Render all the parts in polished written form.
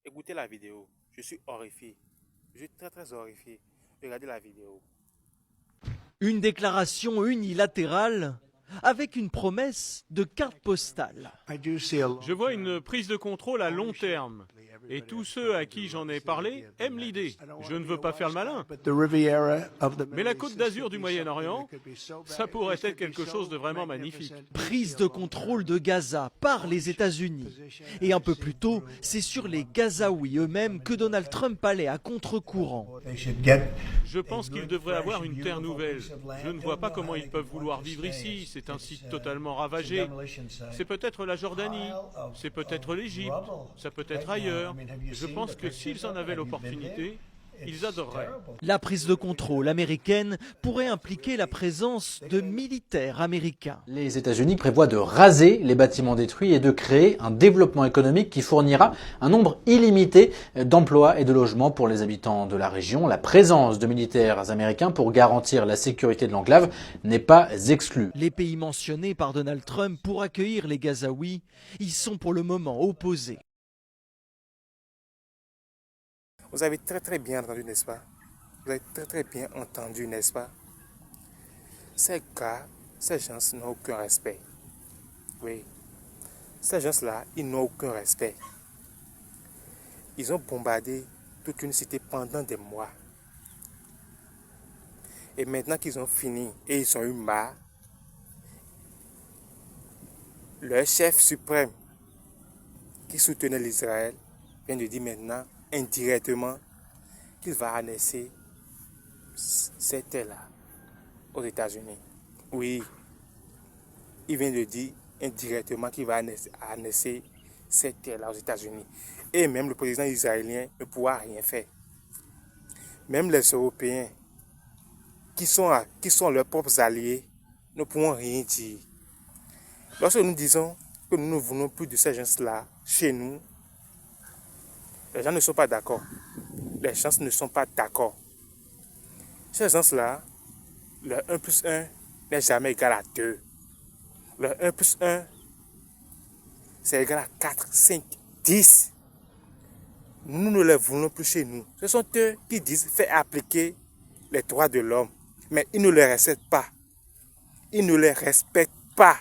Écoutez la vidéo. Je suis horrifié. Je suis très très horrifié. Regardez la vidéo. Une déclaration unilatérale avec une promesse de carte postale. Je vois une prise de contrôle à long terme. Et tous ceux à qui j'en ai parlé aiment l'idée. Je ne veux pas faire le malin. Mais la côte d'Azur du Moyen-Orient, ça pourrait être quelque chose de vraiment magnifique. Prise de contrôle de Gaza par les États-Unis. Et un peu plus tôt, c'est sur les Gazaouis eux-mêmes que Donald Trump allait à contre-courant. Je pense qu'ils devraient avoir une terre nouvelle. Je ne vois pas comment ils peuvent vouloir vivre ici. C'est un site totalement ravagé. C'est peut-être la Jordanie, c'est peut-être l'Égypte, ça peut être ailleurs. Je pense que s'ils en avaient l'opportunité, ils adoreraient. La prise de contrôle américaine pourrait impliquer la présence de militaires américains. Les États-Unis prévoient de raser les bâtiments détruits et de créer un développement économique qui fournira un nombre illimité d'emplois et de logements pour les habitants de la région. La présence de militaires américains pour garantir la sécurité de l'enclave n'est pas exclue. Les pays mentionnés par Donald Trump pour accueillir les Gazaouis y sont pour le moment opposés. Vous avez très très bien entendu, n'est-ce pas? Vous avez très très bien entendu, n'est-ce pas? Ces gars, ces gens n'ont aucun respect. Oui. Ces gens-là, ils n'ont aucun respect. Ils ont bombardé toute une cité pendant des mois. Et maintenant qu'ils ont fini et ils ont eu marre, leur chef suprême qui soutenait l'Israël vient de dire maintenant, indirectement, qu'il va annexer cette terre-là aux États-Unis. Oui, il vient de dire indirectement qu'il va annexer cette terre-là aux États-Unis. Et même le président israélien ne pourra rien faire. Même les Européens, qui sont leurs propres alliés, ne pourront rien dire. Lorsque nous disons que nous ne voulons plus de ces gens-là chez nous, les gens ne sont pas d'accord. Les gens ne sont pas d'accord. Ces gens-là, leur 1 plus 1 n'est jamais égal à 2. Leur 1 plus 1, c'est égal à 4, 5, 10. Nous ne les voulons plus chez nous. Ce sont eux qui disent faire appliquer les droits de l'homme. Mais ils ne les respectent pas. Ils ne les respectent pas.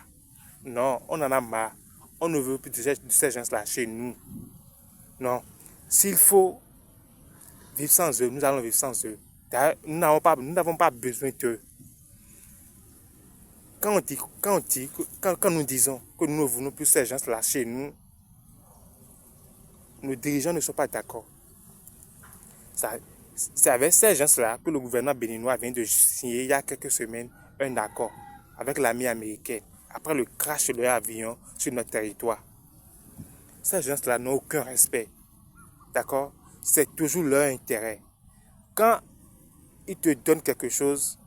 Non, on en a marre. On ne veut plus de ces gens-là chez nous. Non. S'il faut vivre sans eux, nous allons vivre sans eux. Nous n'avons pas besoin d'eux. Quand nous disons que nous ne voulons plus ces gens-là chez nous, nos dirigeants ne sont pas d'accord. C'est avec ces gens-là que le gouvernement béninois vient de signer il y a quelques semaines un accord avec l'armée américaine après le crash de leur avion sur notre territoire. Ces gens-là n'ont aucun respect. D'accord? C'est toujours leur intérêt. Quand ils te donnent quelque chose,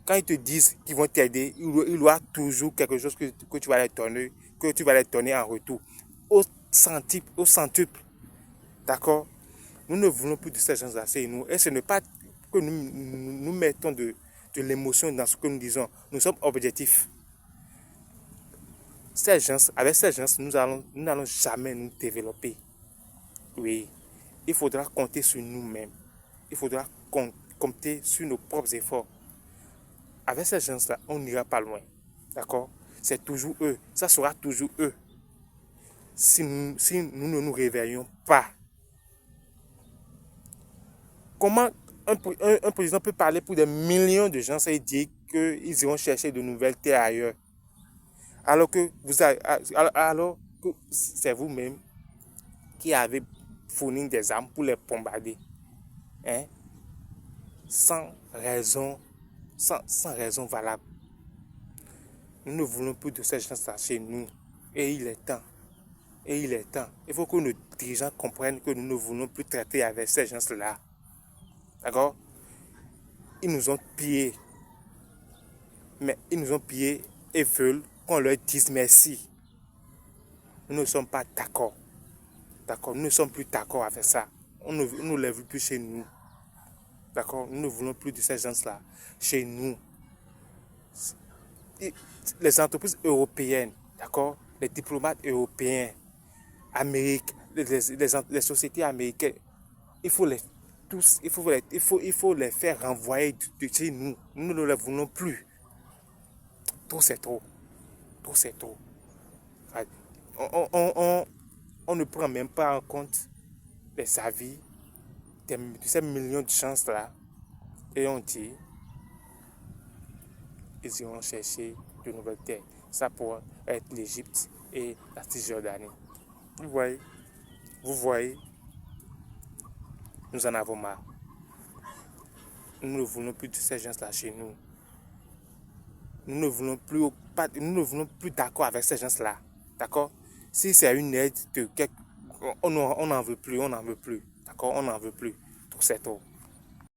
quand ils te disent qu'ils vont t'aider, il y aura toujours quelque chose que tu vas les donner en retour. Au centuple. D'accord? Nous ne voulons plus de ces gens-là, c'est nous. Et ce n'est pas que nous mettons de l'émotion dans ce que nous disons. Nous sommes objectifs. Avec ces gens, nous n'allons jamais nous développer. Oui. Il faudra compter sur nous-mêmes. Il faudra compter sur nos propres efforts. Avec ces gens-là, on n'ira pas loin. D'accord? C'est toujours eux. Ça sera toujours eux. Si nous ne nous réveillons pas. Comment un président peut parler pour des millions de gens et dire qu'ils iront chercher de nouvelles terres ailleurs? Alors que c'est vous-même qui avez fourni des armes pour les bombarder. Hein? Sans raison valable. Nous ne voulons plus de ces gens-là chez nous. Et il est temps. Il faut que nos dirigeants comprennent que nous ne voulons plus traiter avec ces gens-là. D'accord? Ils nous ont pillés. Mais ils nous ont pillés et veulent qu'on leur dise merci. Nous ne sommes pas d'accord. D'accord? Nous ne sommes plus d'accord avec ça. On ne les veut plus chez nous. D'accord? Nous ne voulons plus de ces gens-là chez nous. Les entreprises européennes, d'accord? Les diplomates européens, Amérique, les sociétés américaines, il faut les faire renvoyer de chez nous. Nous ne les voulons plus. Trop, c'est trop. Trop, c'est trop. On ne prend même pas en compte les avis de ces millions de chances-là. Et on dit, ils iront chercher de nouvelles terres. Ça pourrait être l'Égypte et la Cisjordanie. Vous voyez, nous en avons marre. Nous ne voulons plus de ces gens-là chez nous. Nous ne voulons plus d'accord avec ces gens-là. D'accord? Si c'est une aide de on n'en veut plus, D'accord? On n'en veut plus. Trop, c'est trop.